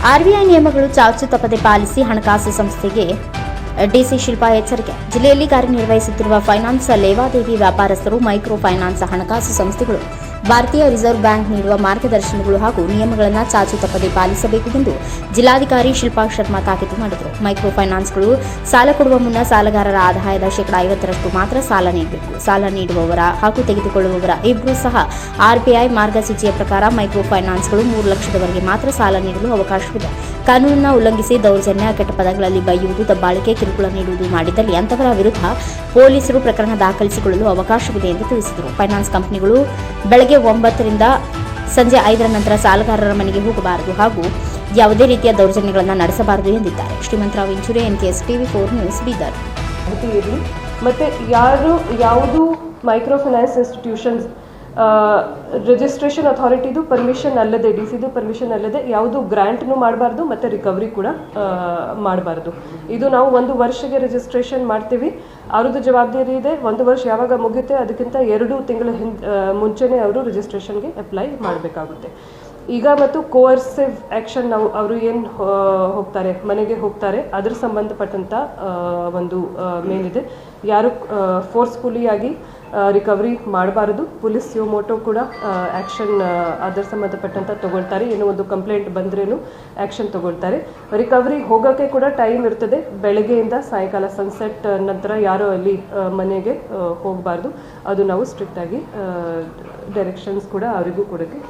RBI ನಿಯಮಗಳು ಚಾಚು ತಪ್ಪದೆ ಪಾಲಿಸಿ ಹಣಕಾಸು ಸಂಸ್ಥೆಗೆ ಡಿಸಿ ಶಿಲ್ಪಾ ಎಚ್ಚರಿಕೆ. ಜಿಲ್ಲೆಯಲ್ಲಿ ಕಾರ್ಯನಿರ್ವಹಿಸುತ್ತಿರುವ ಫೈನಾನ್ಸ್ ಲೇವಾದೇವಿ ವ್ಯಾಪಾರಸ್ಥರು, ಮೈಕ್ರೋ ಫೈನಾನ್ಸ್ ಹಣಕಾಸು ಸಂಸ್ಥೆಗಳು ಭಾರತೀಯ ರಿಸರ್ವ್ ಬ್ಯಾಂಕ್ ನೀಡುವ ಮಾರ್ಗದರ್ಶನಗಳು ಹಾಗೂ ನಿಯಮಗಳನ್ನು ಚಾಚು ತಪ್ಪದೆ ಪಾಲಿಸಬೇಕು ಎಂದು ಜಿಲ್ಲಾಧಿಕಾರಿ ಶಿಲ್ಪಾ ಶರ್ಮಾ ತಾಕೀತು ಮಾಡಿದರು. ಮೈಕ್ರೋ ಫೈನಾನ್ಸ್ಗಳು ಸಾಲ ಕೊಡುವ ಮುನ್ನ ಸಾಲಗಾರರ ಆದಾಯದ 50% ಮಾತ್ರ ಸಾಲ ನೀಡಬೇಕು. ಸಾಲ ನೀಡುವವರ ಹಾಗೂ ತೆಗೆದುಕೊಳ್ಳುವವರ ಇಬ್ಬರೂ ಸಹ ಆರ್ಬಿಐ ಮಾರ್ಗಸೂಚಿಯ ಪ್ರಕಾರ ಮೈಕ್ರೋ ಫೈನಾನ್ಸ್ಗಳು 3 ಲಕ್ಷದವರೆಗೆ ಮಾತ್ರ ಸಾಲ ನೀಡಲು ಅವಕಾಶವಿದೆ. ಕಾನೂನನ್ನು ಉಲ್ಲಂಘಿಸಿ ದೌರ್ಜನ್ಯ, ಕೆಟ್ಟ ಪದಗಳಲ್ಲಿ ಬೈಯುವುದು, ದಬ್ಬಾಳಿಕೆ, ಕಿರುಕುಳ ನೀಡುವುದು ಮಾಡಿದಲ್ಲಿ ಅಂತವರ ವಿರುದ್ಧ ಪೊಲೀಸರು ಪ್ರಕರಣ ದಾಖಲಿಸಿಕೊಳ್ಳಲು ಅವಕಾಶವಿದೆ ಎಂದು ತಿಳಿಸಿದರು. ಫೈನಾನ್ಸ್ ಕಂಪನಿಗಳು ಬೆಳಗ್ಗೆ 9 ರಿಂದ ಸಂಜೆ 5 ನಂತರ ಸಾಲಗಾರರ ಮನೆಗೆ ಹೋಗಬಾರದು ಹಾಗೂ ಯಾವುದೇ ರೀತಿಯ ದೌರ್ಜನ್ಯಗಳನ್ನು ನಡೆಸಬಾರದು ಎಂದಿದ್ದಾರೆ. Shrimantrao Inchure, NKS TV4 news, Bidar. ಮತ್ತೆ ಯಾವುದು ಮೈಕ್ರೋ ಫೈನಾನ್ಸ್ ಇನ್ಸ್ಟಿಟ್ಯೂಷನ್ಸ್ ರಿಜಿಸ್ಟ್ರೇಷನ್ ಅಥಾರಿಟಿದು ಪರ್ಮಿಷನ್ ಅಲ್ಲದೆ, ಡಿಸಿದು ಪರ್ಮಿಷನ್ ಅಲ್ಲದೆ ಯಾವುದು ಗ್ರಾಂಟ್ನು ಮಾಡಬಾರ್ದು ಮತ್ತು ರಿಕವರಿ ಕೂಡ ಮಾಡಬಾರ್ದು. ಇದು ನಾವು 1 ವರ್ಷಕ್ಕೆ ರಿಜಿಸ್ಟ್ರೇಷನ್ ಮಾಡ್ತೀವಿ. ಅವ್ರದ್ದು ಜವಾಬ್ದಾರಿ ಇದೆ. 1 ವರ್ಷ ಯಾವಾಗ ಮುಗಿಯುತ್ತೆ ಅದಕ್ಕಿಂತ 2 ತಿಂಗಳ ಮುಂಚೆನೇ ಅವರು ರಿಜಿಸ್ಟ್ರೇಷನ್ಗೆ ಅಪ್ಲೈ ಮಾಡಬೇಕಾಗುತ್ತೆ. ಈಗ ಮತ್ತು ಕೋರ್ಸಿವ್ ಆ್ಯಕ್ಷನ್ ನಾವು ಅವರು ಏನು ಹೋಗ್ತಾರೆ, ಮನೆಗೆ ಹೋಗ್ತಾರೆ, ಅದ್ರ ಸಂಬಂಧಪಟ್ಟಂಥ ಒಂದು ಮೇಲಿದೆ. ಯಾರು ಫೋರ್ಸ್ಫುಲಿ ಆಗಿ ರಿಕವರಿ ಮಾಡಬಾರದು. ಪೊಲೀಸ್ ಯೋಮೋಟೋ ಕೂಡ ಆ್ಯಕ್ಷನ್ ಅದರ ಸಂಬಂಧಪಟ್ಟಂಥ ತಗೊಳ್ತಾರೆ. ಏನೋ ಒಂದು ಕಂಪ್ಲೇಂಟ್ ಬಂದ್ರೇನು ಆ್ಯಕ್ಷನ್ ತಗೊಳ್ತಾರೆ. ರಿಕವರಿ ಹೋಗೋಕ್ಕೆ ಕೂಡ ಟೈಮ್ ಇರ್ತದೆ. ಬೆಳಗ್ಗೆಯಿಂದ ಸಾಯಂಕಾಲ ಸನ್ಸೆಟ್ ನಂತರ ಯಾರೋ ಅಲ್ಲಿ ಮನೆಗೆ ಹೋಗಬಾರ್ದು. ಅದು ನಾವು ಸ್ಟ್ರಿಕ್ಟಾಗಿ ಡೈರೆಕ್ಷನ್ಸ್ ಕೂಡ ಅವರಿಗೂ ಕೊಡೋಕ್ಕೆ